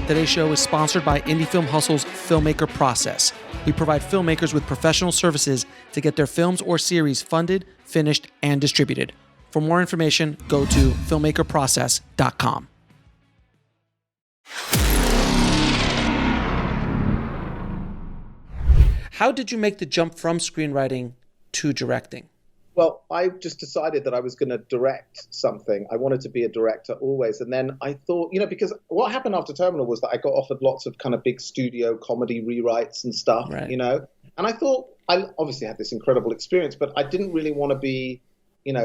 Today's show is sponsored by Indie Film Hustle's Filmmaker Process. We provide filmmakers with professional services to get their films or series funded, finished, and distributed. For more information, go to filmmakerprocess.com. How did you make the jump from screenwriting to directing? Well, I just decided that I was going to direct something. I wanted to be a director always. And then I thought, because what happened after Terminal was that I got offered lots of kind of big studio comedy rewrites and stuff, Right. And I thought I obviously had this incredible experience, but I didn't really want to be,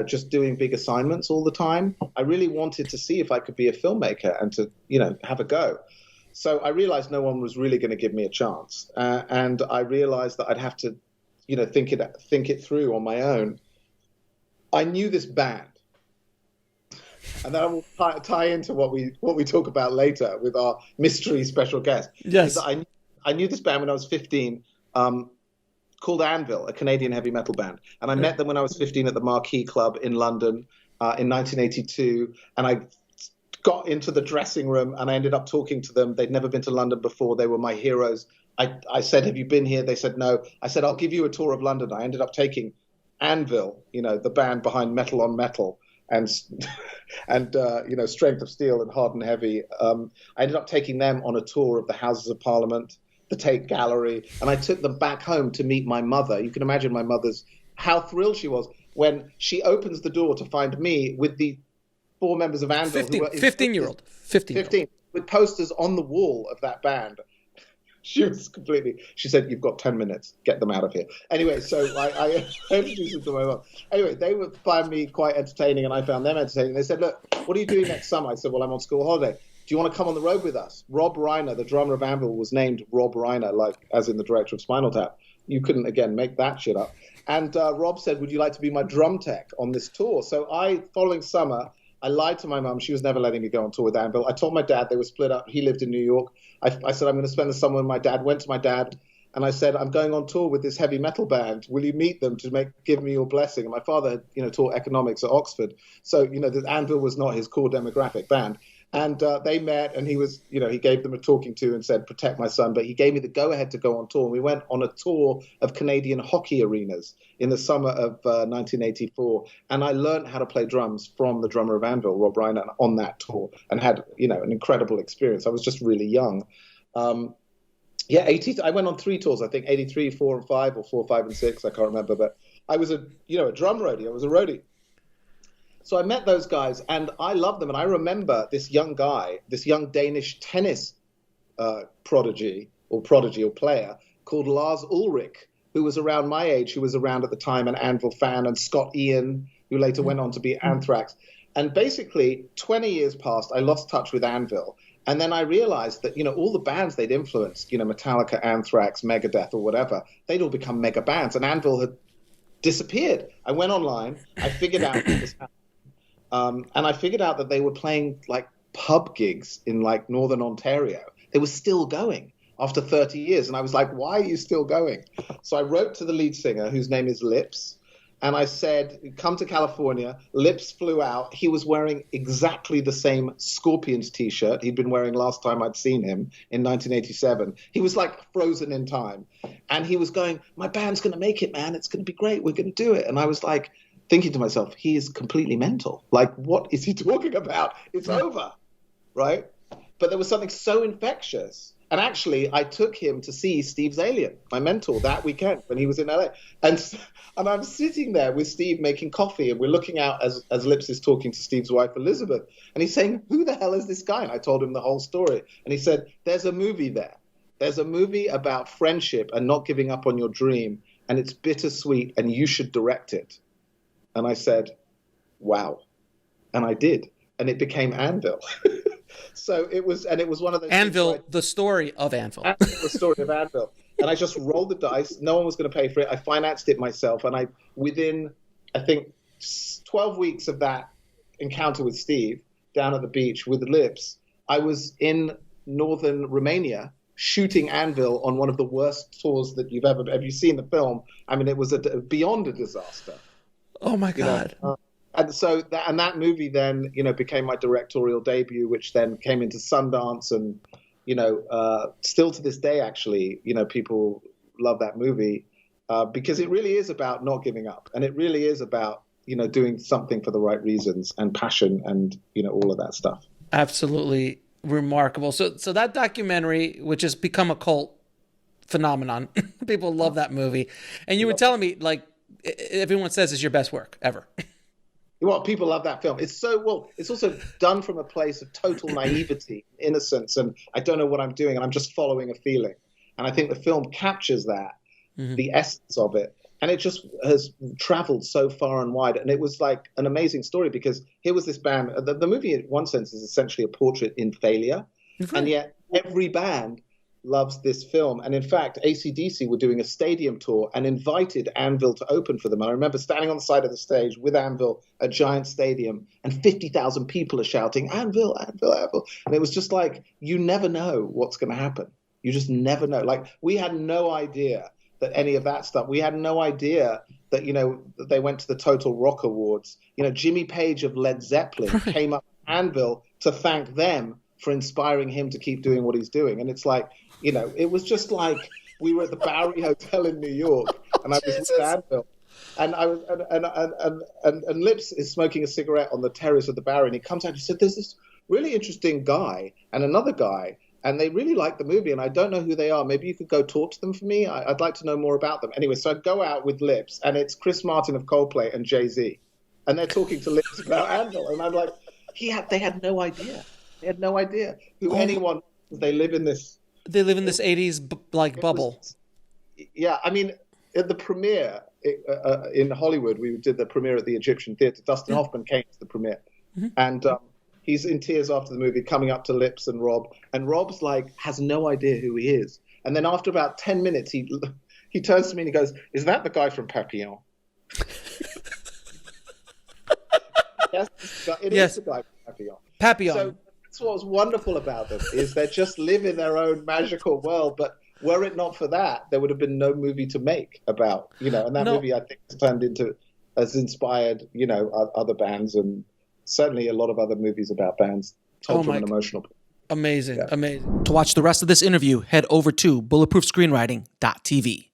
just doing big assignments all the time. I really wanted to see if I could be a filmmaker and to, have a go. So I realized no one was really going to give me a chance. And I realized that I'd have to, think it through on my own. I knew this band, and that will tie into what we talk about later with our mystery special guest. Yes, I knew this band when I was 15, called Anvil, a Canadian heavy metal band, and I met them when I was 15 at the Marquee Club in London in 1982, and I got into the dressing room and I ended up talking to them. They'd never been to London before. They were my heroes. I said, "Have you been here?" They said, "No." I said, "I'll give you a tour of London." I ended up taking Anvil, the band behind Metal on Metal and Strength of Steel and Hard and Heavy. I ended up taking them on a tour of the Houses of Parliament, the Tate Gallery, and I took them back home to meet my mother. You can imagine how thrilled she was when she opens the door to find me with the 4 members of Anvil. 15-year-old. With posters on the wall of that band. She said, "You've got 10 minutes, get them out of here." Anyway, so I introduced them to my mom. Anyway, they would find me quite entertaining and I found them entertaining. They said, "Look, what are you doing next summer?" I said, "Well, I'm on school holiday. Do you want to come on the road with us?" Rob Reiner, the drummer of Anvil, was named Rob Reiner, like as in the director of Spinal Tap. You couldn't, again, make that shit up. And Rob said, "Would you like to be my drum tech on this tour?" So following summer, I lied to my mum. She was never letting me go on tour with Anvil. I told my dad. They were split up. He lived in New York. I said, "I'm going to spend the summer with my dad." Went to my dad and I said, "I'm going on tour with this heavy metal band. Will you meet them to give me your blessing?" And my father had, taught economics at Oxford. So, the Anvil was not his core demographic band. And they met and he was, he gave them a talking to and said, "Protect my son." But he gave me the go-ahead to go on tour. And we went on a tour of Canadian hockey arenas in the summer of 1984. And I learned how to play drums from the drummer of Anvil, Rob Reiner, on that tour and had, an incredible experience. I was just really young. I went on 3 tours, I think 83, 4 and 5 or 4, 5 and 6. I can't remember. But I was a drum roadie. I was a roadie. So I met those guys and I loved them. And I remember this young Danish tennis prodigy or player called Lars Ulrich, who was around my age, who was around at the time, an Anvil fan, and Scott Ian, who later went on to be Anthrax. And basically 20 years passed, I lost touch with Anvil. And then I realized that, all the bands they'd influenced, Metallica, Anthrax, Megadeth or whatever, they'd all become mega bands and Anvil had disappeared. I went online, I figured out what was happening. And I figured out that they were playing like pub gigs in like Northern Ontario. They were still going after 30 years. And I was like, "Why are you still going?" So I wrote to the lead singer, whose name is Lips. And I said, "Come to California." Lips flew out. He was wearing exactly the same Scorpions t-shirt he'd been wearing last time I'd seen him in 1987. He was like frozen in time. And he was going, "My band's going to make it, man. It's going to be great. We're going to do it." And I was like, thinking to myself, he is completely mental. Like, what is he talking about? It's over, right? But there was something so infectious. And actually, I took him to see Steve Zalian, my mentor, that weekend when he was in LA. And I'm sitting there with Steve making coffee, and we're looking out as Lips is talking to Steve's wife, Elizabeth. And he's saying, "Who the hell is this guy?" And I told him the whole story. And he said, "There's a movie there. There's a movie about friendship and not giving up on your dream. And it's bittersweet, and you should direct it." And I said, "Wow." And I did. And it became Anvil. So it was one of those Anvil, the story of Anvil. The story of Anvil. And I just rolled the dice. No one was going to pay for it. I financed it myself. And within, I think, 12 weeks of that encounter with Steve down at the beach with Lips, I was in northern Romania shooting Anvil on one of the worst tours that you've ever. Have you seen the film? I mean, it was beyond a disaster. Oh my God. And so that movie then, became my directorial debut, which then came into Sundance and, still to this day, actually, people love that movie because it really is about not giving up. And it really is about, doing something for the right reasons and passion and, all of that stuff. Absolutely Remarkable. So that documentary, which has become a cult phenomenon, people love that movie. And you were telling me, like, everyone says it's your best work ever. Well, people love that film. It's also done from a place of total naivety, innocence, and I don't know what I'm doing, and I'm just following a feeling. And I think the film captures that, the essence of it. And it just has traveled so far and wide. And it was like an amazing story because here was this band. The movie, in one sense, is essentially a portrait in failure. Okay. And yet every band loves this film. And in fact, AC/DC were doing a stadium tour and invited Anvil to open for them. And I remember standing on the side of the stage with Anvil, a giant stadium, and 50,000 people are shouting, Anvil, Anvil, Anvil. And it was just like, you never know what's going to happen. You just never know. Like, we had no idea that any of that stuff. We had no idea that, that they went to the Total Rock Awards. Jimmy Page of Led Zeppelin came up with Anvil to thank them for inspiring him to keep doing what he's doing. And it's like, it was just like we were at the Bowery Hotel in New York and I was with Anvil. And I was, and Lips is smoking a cigarette on the terrace of the Bowery, and he comes out and he said, there's this really interesting guy and another guy, and they really like the movie, and I don't know who they are. Maybe you could go talk to them for me. I'd like to know more about them. Anyway, so I go out with Lips, and it's Chris Martin of Coldplay and Jay-Z, and they're talking to Lips about Anvil, and I'm like, they had no idea. They had no idea who anyone. They live in this 80s bubble. Yeah, I mean, at the premiere in Hollywood, we did the premiere at the Egyptian Theatre. Dustin Hoffman came to the premiere, and he's in tears after the movie, coming up to Lips and Rob. And Rob's like, has no idea who he is. And then after about 10 minutes, he turns to me and he goes, is that the guy from Papillon? Yes, it is the guy from Papillon. Papillon. So that's what's wonderful about them, is they just live in their own magical world. But were it not for that, there would have been no movie to make about, and that movie, I think, has inspired, other bands and certainly a lot of other movies about bands told from an emotional point. Amazing. To watch the rest of this interview, head over to bulletproofscreenwriting.tv.